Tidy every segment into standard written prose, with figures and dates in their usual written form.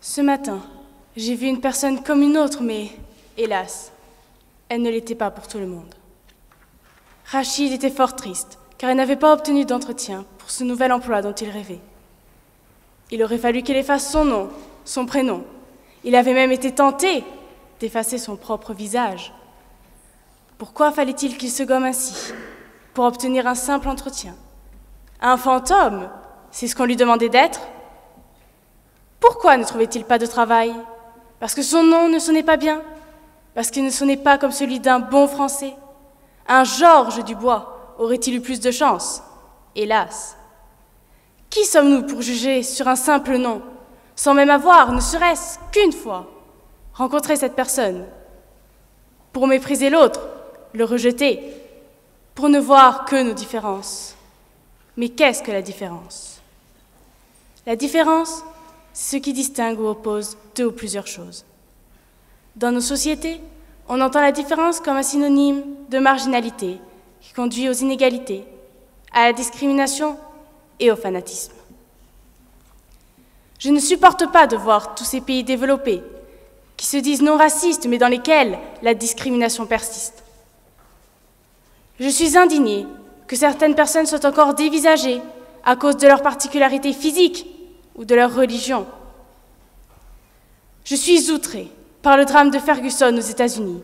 Ce matin, j'ai vu une personne comme une autre, mais hélas, elle ne l'était pas pour tout le monde. Rachid était fort triste, car il n'avait pas obtenu d'entretien pour ce nouvel emploi dont il rêvait. Il aurait fallu qu'il efface son nom, son prénom. Il avait même été tenté d'effacer son propre visage. Pourquoi fallait-il qu'il se gomme ainsi pour obtenir un simple entretien? Un fantôme, c'est ce qu'on lui demandait d'être? Pourquoi ne trouvait-il pas de travail? Parce que son nom ne sonnait pas bien? Parce qu'il ne sonnait pas comme celui d'un bon Français? Un Georges Dubois aurait-il eu plus de chance? Hélas. Qui sommes-nous pour juger sur un simple nom, sans même avoir, ne serait-ce qu'une fois, rencontré cette personne? Pour mépriser l'autre, le rejeter, pour ne voir que nos différences. Mais qu'est-ce que la différence? La différence, c'est ce qui distingue ou oppose deux ou plusieurs choses. Dans nos sociétés, on entend la différence comme un synonyme de marginalité qui conduit aux inégalités, à la discrimination et au fanatisme. Je ne supporte pas de voir tous ces pays développés qui se disent non racistes mais dans lesquels la discrimination persiste. Je suis indignée que certaines personnes soient encore dévisagées à cause de leur particularité physique ou de leur religion. Je suis outrée par le drame de Ferguson aux États-Unis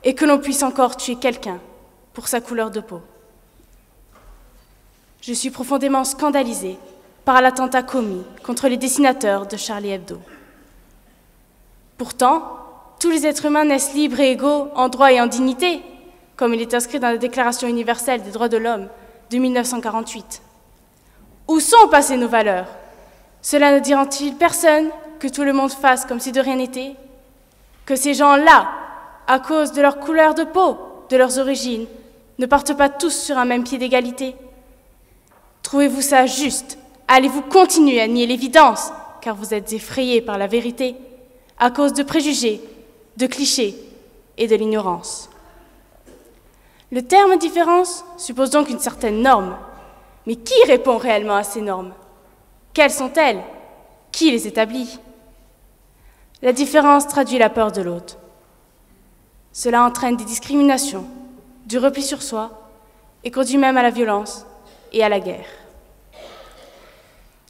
et que l'on puisse encore tuer quelqu'un pour sa couleur de peau. Je suis profondément scandalisée par l'attentat commis contre les dessinateurs de Charlie Hebdo. Pourtant, tous les êtres humains naissent libres et égaux en droit et en dignité, comme il est inscrit dans la Déclaration universelle des droits de l'homme de 1948. Où sont passées nos valeurs? Cela ne dira-t-il personne que tout le monde fasse comme si de rien n'était? Que ces gens-là, à cause de leur couleur de peau, de leurs origines, ne partent pas tous sur un même pied d'égalité? Trouvez-vous ça juste? Allez-vous continuer à nier l'évidence, car vous êtes effrayés par la vérité, à cause de préjugés, de clichés et de l'ignorance? Le terme différence suppose donc une certaine norme. Mais qui répond réellement à ces normes? Quelles sont-elles? Qui les établit? La différence traduit la peur de l'autre. Cela entraîne des discriminations, du repli sur soi et conduit même à la violence et à la guerre.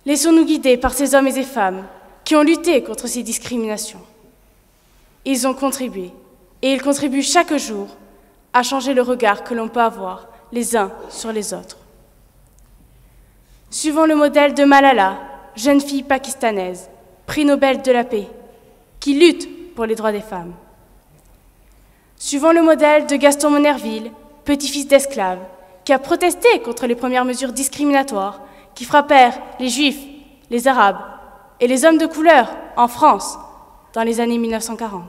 Laissons-nous guider par ces hommes et ces femmes qui ont lutté contre ces discriminations. Ils ont contribué, et ils contribuent chaque jour à changer le regard que l'on peut avoir les uns sur les autres. Suivons le modèle de Malala, jeune fille pakistanaise, prix Nobel de la paix, qui lutte pour les droits des femmes. Suivons le modèle de Gaston Monnerville, petit-fils d'esclave, qui a protesté contre les premières mesures discriminatoires qui frappèrent les Juifs, les Arabes et les hommes de couleur en France dans les années 1940.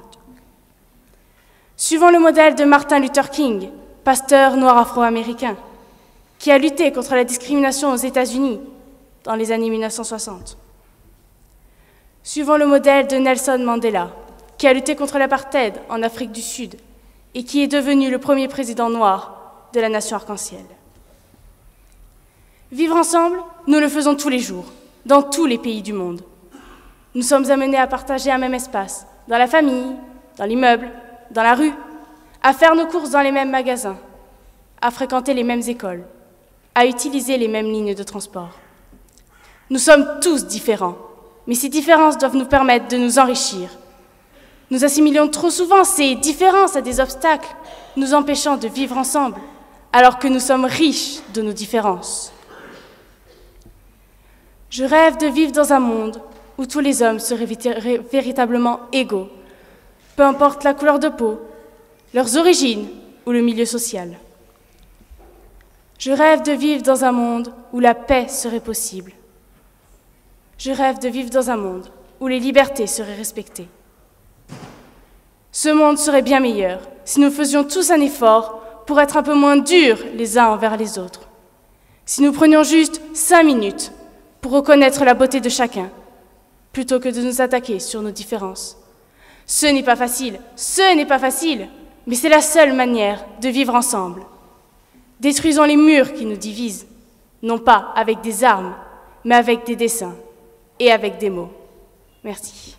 Suivons le modèle de Martin Luther King, pasteur noir afro-américain, qui a lutté contre la discrimination aux États-Unis dans les années 1960. Suivons le modèle de Nelson Mandela, qui a lutté contre l'apartheid en Afrique du Sud et qui est devenu le premier président noir de la nation arc-en-ciel. Vivre ensemble, nous le faisons tous les jours, dans tous les pays du monde. Nous sommes amenés à partager un même espace, dans la famille, dans l'immeuble, dans la rue, à faire nos courses dans les mêmes magasins, à fréquenter les mêmes écoles, à utiliser les mêmes lignes de transport. Nous sommes tous différents, mais ces différences doivent nous permettre de nous enrichir. Nous assimilons trop souvent ces différences à des obstacles, nous empêchant de vivre ensemble, alors que nous sommes riches de nos différences. Je rêve de vivre dans un monde où tous les hommes seraient véritablement égaux, peu importe la couleur de peau, leurs origines ou le milieu social. Je rêve de vivre dans un monde où la paix serait possible. Je rêve de vivre dans un monde où les libertés seraient respectées. Ce monde serait bien meilleur si nous faisions tous un effort pour être un peu moins durs les uns envers les autres. Si nous prenions juste 5 minutes pour reconnaître la beauté de chacun, plutôt que de nous attaquer sur nos différences. Ce n'est pas facile, mais c'est la seule manière de vivre ensemble. Détruisons les murs qui nous divisent, non pas avec des armes, mais avec des dessins et avec des mots. Merci.